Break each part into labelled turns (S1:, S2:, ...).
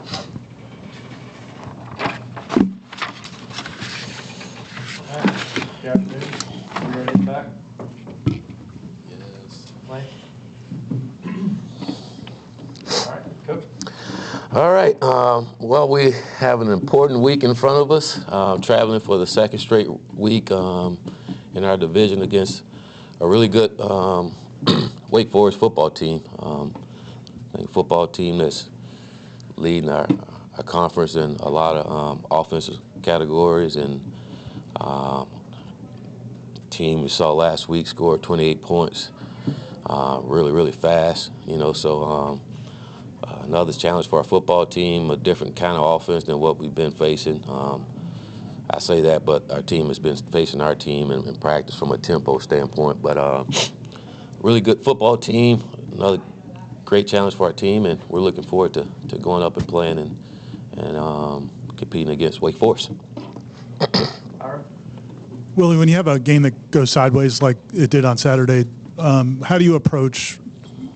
S1: Good afternoon. You ready to get back?
S2: Yes.
S1: Mike? All right, Coach.
S3: All right. Well, we have an important week in front of us, traveling for the second straight week in our division against a really good Wake Forest football team. I think football team that's leading our conference in a lot of offensive categories, and team we saw last week scored 28 points really fast, so another challenge for our football team, a different kind of offense than what we've been facing. I say that, but our team has been facing our team in practice from a tempo standpoint, but really good football team, another great challenge for our team, and we're looking forward to going up and playing and competing against Wake Forest.
S4: Willie, when you have a game that goes sideways like it did on Saturday, how do you approach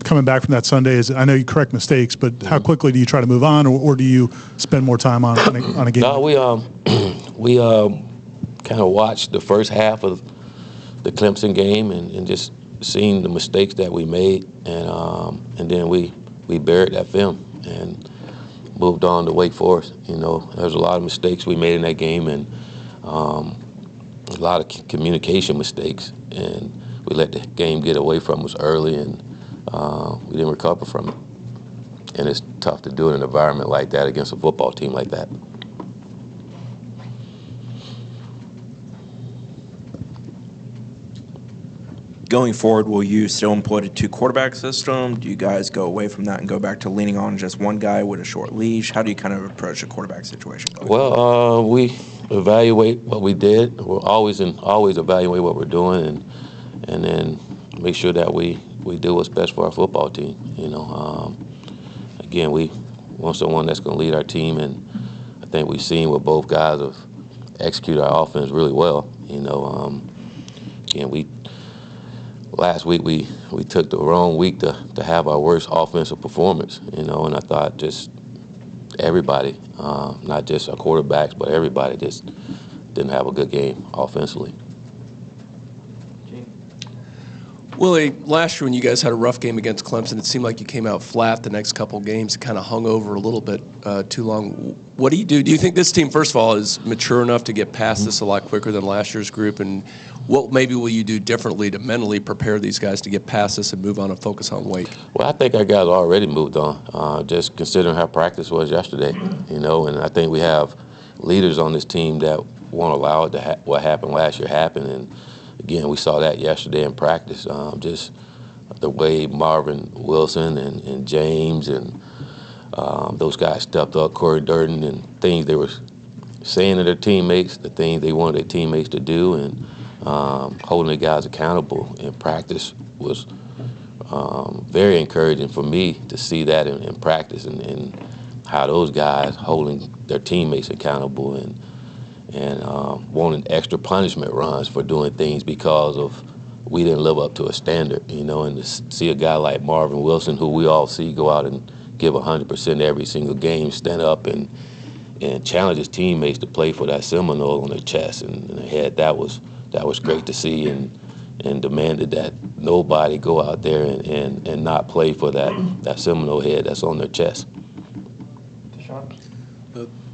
S4: coming back from that Sunday? I know you correct mistakes, but how quickly do you try to move on, or do you spend more time on a game?
S3: No, we kind of watched the first half of the Clemson game and just seeing the mistakes that we made, and then we buried that film and moved on to Wake Forest. There's a lot of mistakes we made in that game, and a lot of communication mistakes, and we let the game get away from us early, and we didn't recover from it. And it's tough to do in an environment like that against a football team like that.
S5: Going forward, will you still employ the two-quarterback system? Do you guys go away from that and go back to leaning on just one guy with a short leash? How do you kind of approach the quarterback situation?
S3: Well, we evaluate what we did. We'll always evaluate what we're doing, and then make sure that we do what's best for our football team. Again, we want someone that's going to lead our team, and I think we've seen where both guys have executed our offense really well. Again, last week we took the wrong week to have our worst offensive performance, and I thought just everybody, not just our quarterbacks, but everybody just didn't have a good game offensively.
S2: Willie, last year when you guys had a rough game against Clemson, it seemed like you came out flat the next couple of games. It kind of hung over a little bit too long. What do you do? Do you think this team, first of all, is mature enough to get past this a lot quicker than last year's group? And what maybe will you do differently to mentally prepare these guys to get past this and move on and focus on Wake?
S3: Well, I think our guys already moved on, just considering how practice was yesterday, and I think we have leaders on this team that won't allow it to what happened last year happen. And again, we saw that yesterday in practice, just the way Marvin Wilson and James and those guys stepped up, Corey Durden, and things they were saying to their teammates, the things they wanted their teammates to do, and holding the guys accountable in practice was very encouraging for me to see that in practice, and how those guys holding their teammates accountable and wanting extra punishment runs for doing things because of we didn't live up to a standard, and to see a guy like Marvin Wilson, who we all see go out and give 100% every single game, stand up and challenge his teammates to play for that Seminole on their chest and their head. That was great to see, and demanded that nobody go out there and not play for that Seminole head that's on their chest.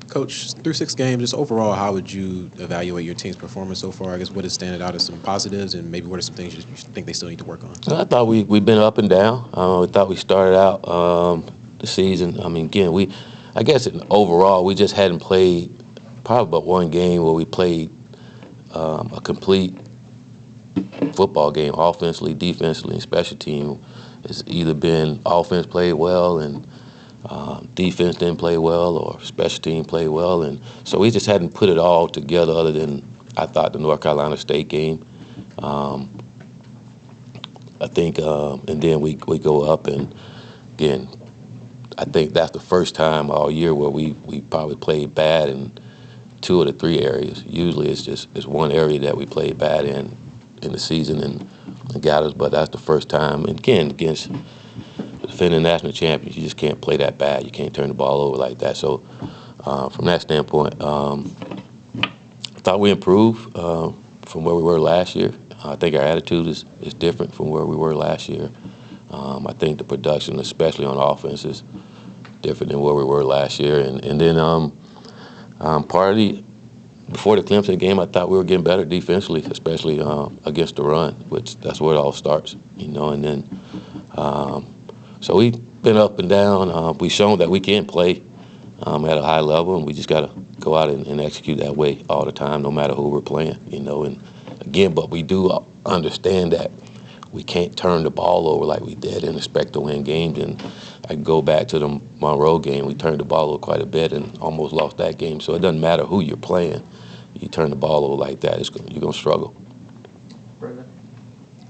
S6: Coach, through 6 games, just overall, how would you evaluate your team's performance so far? I guess what is standing out as some positives, and maybe what are some things you think they still need to work on?
S3: So I thought we've been up and down. We thought we started out the season. Again, I guess overall we just hadn't played probably but one game where we played a complete football game, offensively, defensively, and special team. It's either been offense played well and defense didn't play well, or special team played well, and so we just hadn't put it all together other than, I thought, the North Carolina State game. I think, and then we go up, and again, I think that's the first time all year where we probably played bad in 2 of the 3 areas. Usually it's one area that we played bad in the season and got us, but that's the first time, and again, against defending national champions, you just can't play that bad. You can't turn the ball over like that. So from that standpoint, I thought we improved from where we were last year. I think our attitude is different from where we were last year. I think the production, especially on offense, is different than where we were last year. And then before the Clemson game, I thought we were getting better defensively, especially against the run, which that's where it all starts, And then, so we've been up and down. We've shown that we can play at a high level, and we just got to go out and execute that way all the time, no matter who we're playing, And again, but we do understand that we can't turn the ball over like we did and expect to win games. And I can go back to the Monroe game. We turned the ball over quite a bit and almost lost that game. So it doesn't matter who you're playing. You turn the ball over like that, you're going to struggle.
S1: Brendan?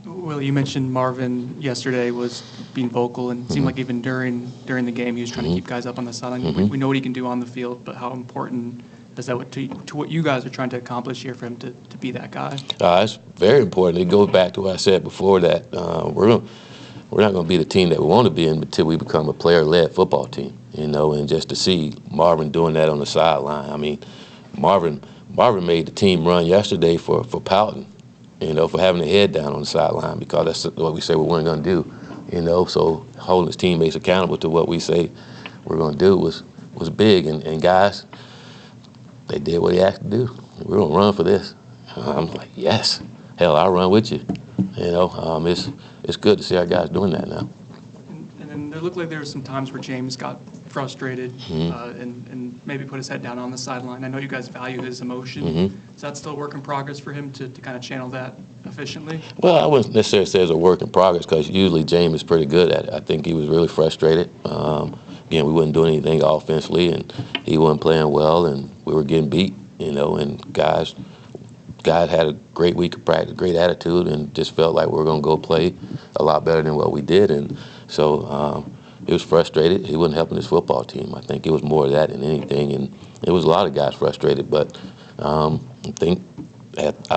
S7: Willie, you mentioned Marvin yesterday was being vocal, and it seemed like even during the game he was trying to keep guys up on the sideline. We know what he can do on the field, but how important is that to what you guys are trying to accomplish here for him to be that guy?
S3: It's very important. It goes back to what I said before, that we're not going to be the team that we want to be in until we become a player-led football team, And just to see Marvin doing that on the sideline, I mean, Marvin made the team run yesterday for pouting, for having the head down on the sideline, because that's what we say we weren't going to do, So holding his teammates accountable to what we say we're going to do was big, and guys, they did what he asked to do. We're going to run for this. I'm like, yes. Hell, I'll run with you. It's good to see our guys doing that now.
S7: And then there looked like there were some times where James got frustrated and maybe put his head down on the sideline. I know you guys value his emotion. Is that still a work in progress for him to kind of channel that efficiently?
S3: Well, I wouldn't necessarily say it's a work in progress, because usually James is pretty good at it. I think he was really frustrated. Again, we wasn't doing anything offensively, and he wasn't playing well, and we were getting beat, and guys had a great week of practice, great attitude, and just felt like we were going to go play a lot better than what we did. And so he was frustrated. He wasn't helping his football team. I think it was more of that than anything, and it was a lot of guys frustrated. But I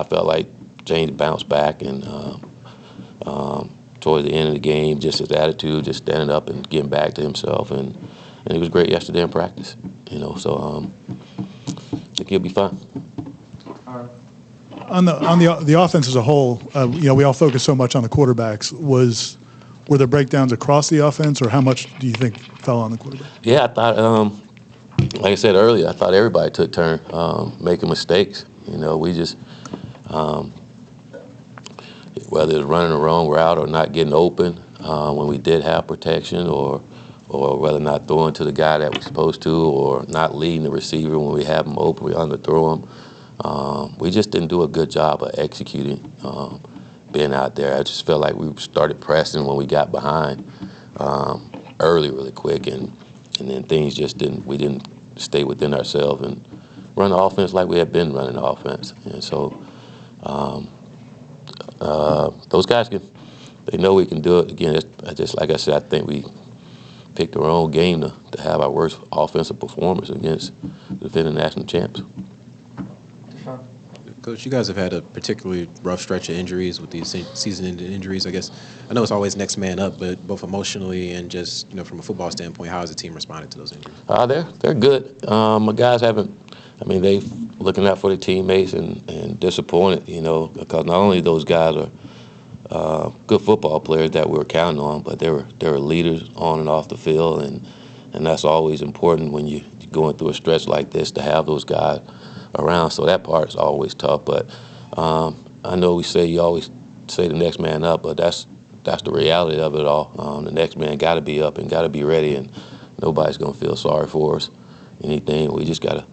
S3: felt like James bounced back, and towards the end of the game, just his attitude, just standing up and getting back to himself, and he was great yesterday in practice. So I think he'll be fine.
S1: All right.
S4: On the offense as a whole, we all focus so much on the quarterbacks. Were there breakdowns across the offense, or how much do you think fell on the quarterback?
S3: Yeah, I thought, like I said earlier, I thought everybody took turn making mistakes. We just, whether it's running the wrong route or not getting open when we did have protection, or whether not throwing to the guy that we're supposed to, or not leading the receiver when we have him open, we underthrow him. We just didn't do a good job of executing, being out there. I just felt like we started pressing when we got behind early really quick, and then things just we didn't stay within ourselves and run the offense like we had been running the offense. And so those guys they know we can do it. Again, just like I said, I think we picked our own game to have our worst offensive performance against the defending national champs.
S6: Coach, you guys have had a particularly rough stretch of injuries with these season-ending injuries. I guess I know it's always next man up, but both emotionally and just from a football standpoint, how has the team responded to those injuries?
S3: They're good. My guys haven't. I mean, they looking out for their teammates and disappointed. Because not only those guys are good football players that we were counting on, but they were leaders on and off the field, and that's always important when you're going through a stretch like this, to have those guys around. So that part is always tough. But I know you always say the next man up, but that's the reality of it all. The next man got to be up and got to be ready, and nobody's going to feel sorry for us. Anything, we just got to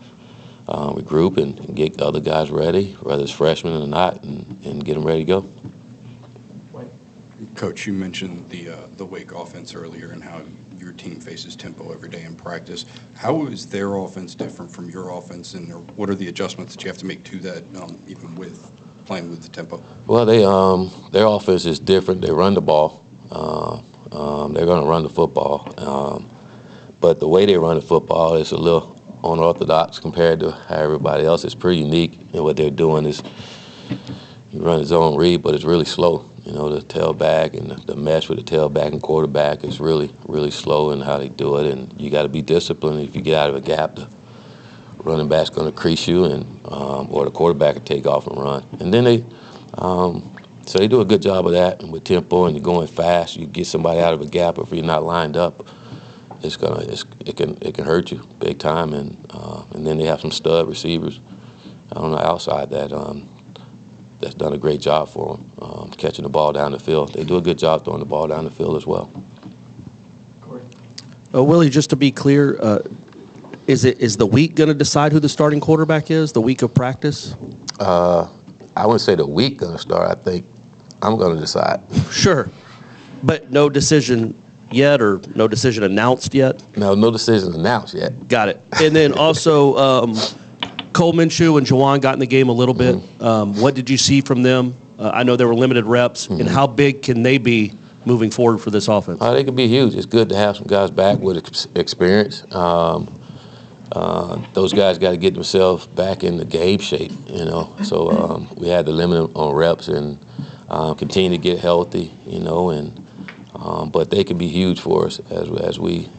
S3: regroup and get other guys ready, whether it's freshmen or not, and get them ready to go.
S8: Coach, you mentioned the Wake offense earlier and how your team faces tempo every day in practice. How is their offense different from your offense, and what are the adjustments that you have to make to that, even with playing with the tempo? Well,
S3: their offense is different. They run the ball. They're going to run the football. But the way they run the football is a little unorthodox compared to how everybody else. It's pretty unique, and what they're doing is you run a zone read, but it's really slow. You know, the tailback and the mesh with the tailback and quarterback is really, really slow in how they do it, and you got to be disciplined. If you get out of a gap, the running back's going to crease you, and or the quarterback will take off and run. And then so they do a good job of that, and with tempo and you're going fast, you get somebody out of a gap. If you're not lined up, it can hurt you big time. And then they have some stud receivers on the outside that's done a great job for them, catching the ball down the field. They do a good job throwing the ball down the field as well.
S1: Corey.
S9: Willie, just to be clear, is the week going to decide who the starting quarterback is? The week of practice?
S3: I wouldn't say the week going to start. I think I'm going to decide.
S9: Sure, but no decision yet, or no decision announced yet?
S3: No decision announced yet.
S9: Got it. And then also, Cole Minshew and Jauan got in the game a little bit. What did you see from them? I know there were limited reps, and how big can they be moving forward for this offense?
S3: They can be huge. It's good to have some guys back with experience. Those guys got to get themselves back in the game shape, you know. So we had to limit them on reps and continue to get healthy, you know. And but they can be huge for us as we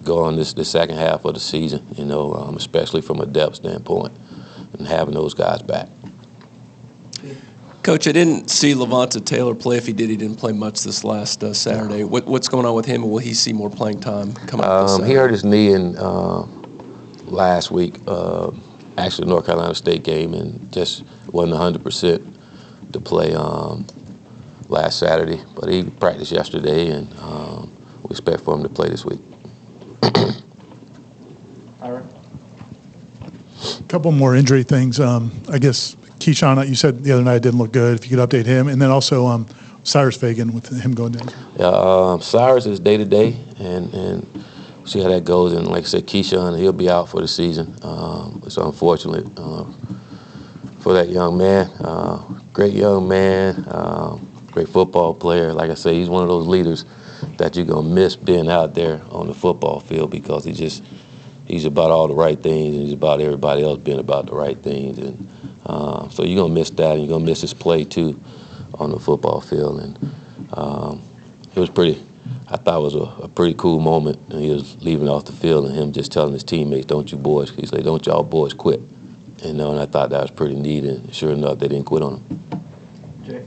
S3: go on this second half of the season, you know, especially from a depth standpoint, and having those guys back.
S2: Coach, I didn't see Levante Taylor play. If he did, he didn't play much this last Saturday. What's going on with him, and will he see more playing time coming up this Saturday?
S3: He hurt his knee in last week, actually the North Carolina State game, and just wasn't 100% to play last Saturday. But he practiced yesterday, and we expect for him to play this week.
S1: Ira.
S4: A couple more injury things. I guess Keyshawn, you said the other night didn't look good. If you could update him, and then also Cyrus Fagan with him going down.
S3: Yeah, Cyrus is day to day, and see how that goes. And like I said, Keyshawn, he'll be out for the season. It's unfortunate for that young man. Great young man, great football player. Like I say, he's one of those leaders that you're gonna miss being out there on the football field, because he's about all the right things, and he's about everybody else being about the right things. And so you're gonna miss that, and you're gonna miss his play too on the football field. And it was pretty. I thought it was a pretty cool moment, and he was leaving off the field, and him just telling his teammates, "Don't you boys," he's like, "Don't y'all boys quit," you know. And I thought that was pretty neat, and sure enough, they didn't quit on him.
S1: Jay.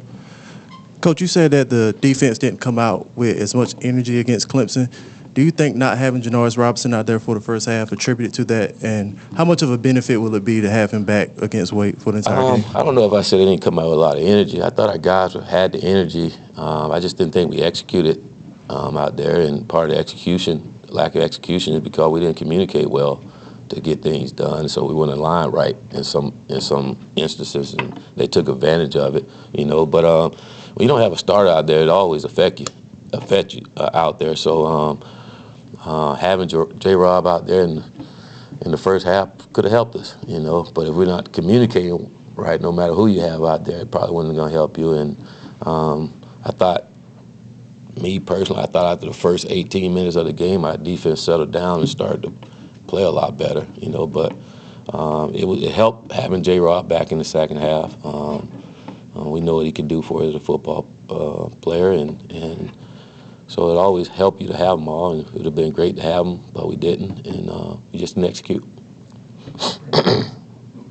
S10: Coach, you said that the defense didn't come out with as much energy against Clemson. Do you think not having Janoris Robinson out there for the first half attributed to that? And how much of a benefit will it be to have him back against Wake for the entire game?
S3: I don't know if I said they didn't come out with a lot of energy. I thought our guys had the energy. I just didn't think we executed out there, and part of the lack of execution is because we didn't communicate well to get things done, so we weren't aligned right in some instances, and they took advantage of it, you know. But when you don't have a starter out there, it always affect you out there. So having J-Rob out there in the first half could have helped us, you know. But if we're not communicating right, no matter who you have out there, it probably wasn't going to help you. And me personally, I thought after the first 18 minutes of the game, our defense settled down and started to play a lot better, you know. But it helped having J-Rob back in the second half. We know what he can do for us as a football player, and so it always helped you to have them all. And it would have been great to have them, but we didn't, and we just didn't execute.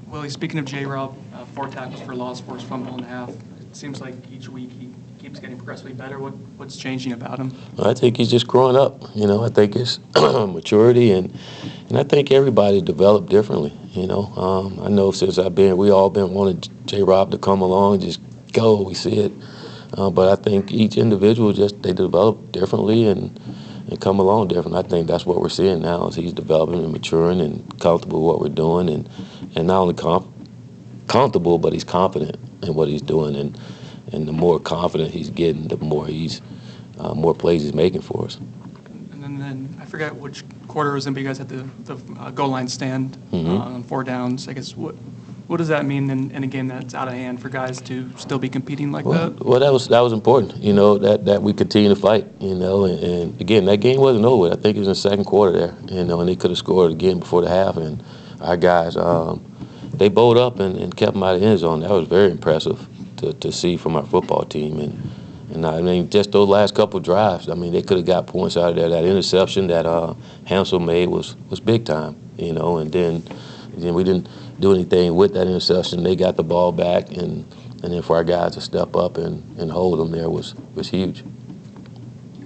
S7: Willie, speaking of J-Rob, 4 tackles for loss, forced fumble and a half. It seems like each week he keeps getting progressively better. What's changing about him?
S3: I think he's just growing up. You know, I think it's maturity, and I think everybody developed differently. You know, I know since we all been wanting J-Rob to come along and just go. We see it, but I think each individual they develop differently and come along different. I think that's what we're seeing now, is he's developing and maturing and comfortable with what we're doing, and not only comfortable, but he's confident in what he's doing, and the more confident he's getting, the more more plays he's making for us.
S7: And then I forget which quarter it was in, but you guys had the goal line stand on 4 downs. I guess what does that mean in a game that's out of hand for guys to still be competing like that?
S3: Well, that was important, you know, that we continue to fight, you know, and again, that game wasn't over. I think it was in the second quarter there, you know, and they could have scored again before the half, and our guys, they bowled up and kept them out of the end zone. That was very impressive to see from our football team, And I mean, just those last couple drives, I mean, they could have got points out of there. That interception that Hansel made was big time, you know. And then we didn't do anything with that interception. They got the ball back, and then for our guys to step up and hold them there was huge.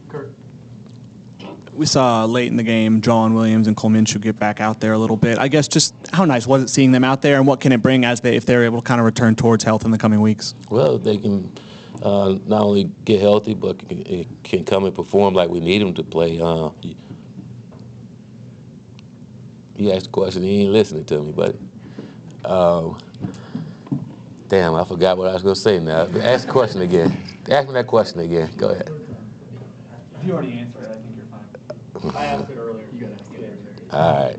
S1: Kurt.
S11: We saw late in the game Jauan Williams and Cole Minshew get back out there a little bit. I guess just how nice was it seeing them out there, and what can it bring if they're able to kind of return towards health in the coming weeks?
S3: Well, they can not only get healthy, but can come and perform like we need them to play. You asked a question, you ain't listening to me, but damn, I forgot what I was going to say now. Ask the question again. Ask me that question again. Go ahead.
S1: If you already answered it, I think you're fine. I asked it earlier. You got to ask it earlier.
S3: All right.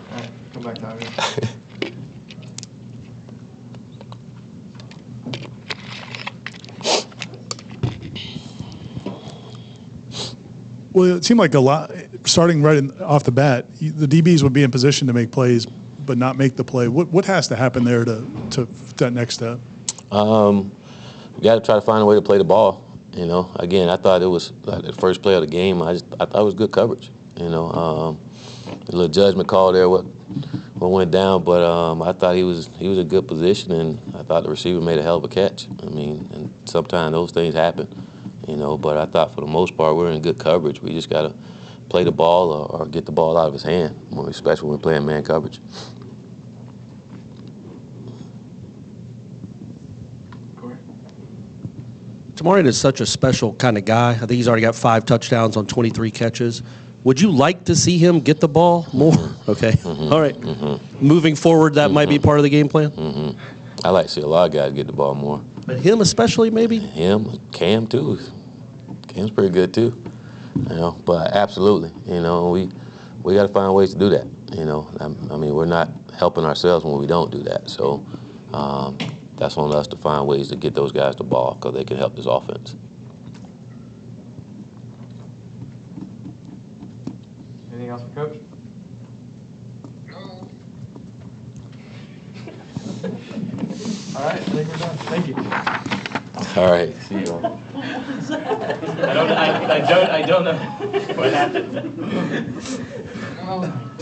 S1: All right, come back down here.
S4: Well, it seemed like a lot, starting off the bat, the DBs would be in position to make plays, but not make the play. What has to happen there to that next step?
S3: We got to try to find a way to play the ball. You know, again, I thought it was like the first play of the game. I thought it was good coverage. You know, a little judgment call there, what went down, but I thought he was in good position, and I thought the receiver made a hell of a catch. I mean, and sometimes those things happen. You know, but I thought for the most part we're in good coverage. We just got to play the ball or get the ball out of his hand, especially when we're playing man coverage.
S9: Tamarian is such a special kind of guy. I think he's already got 5 touchdowns on 23 catches. Would you like to see him get the ball more? Okay. All right. Moving forward, that might be part of the game plan?
S3: I like to see a lot of guys get the ball more.
S9: But him especially, maybe?
S3: Him, Cam too. Cam's pretty good too. You know, but absolutely, you know, we got to find ways to do that. You know, I mean, we're not helping ourselves when we don't do that. So that's on us to find ways to get those guys the ball because they can help this offense.
S1: Anything else for Coach? All right, I think we're done. Thank you.
S3: All right, see you all.
S1: I don't know what happened.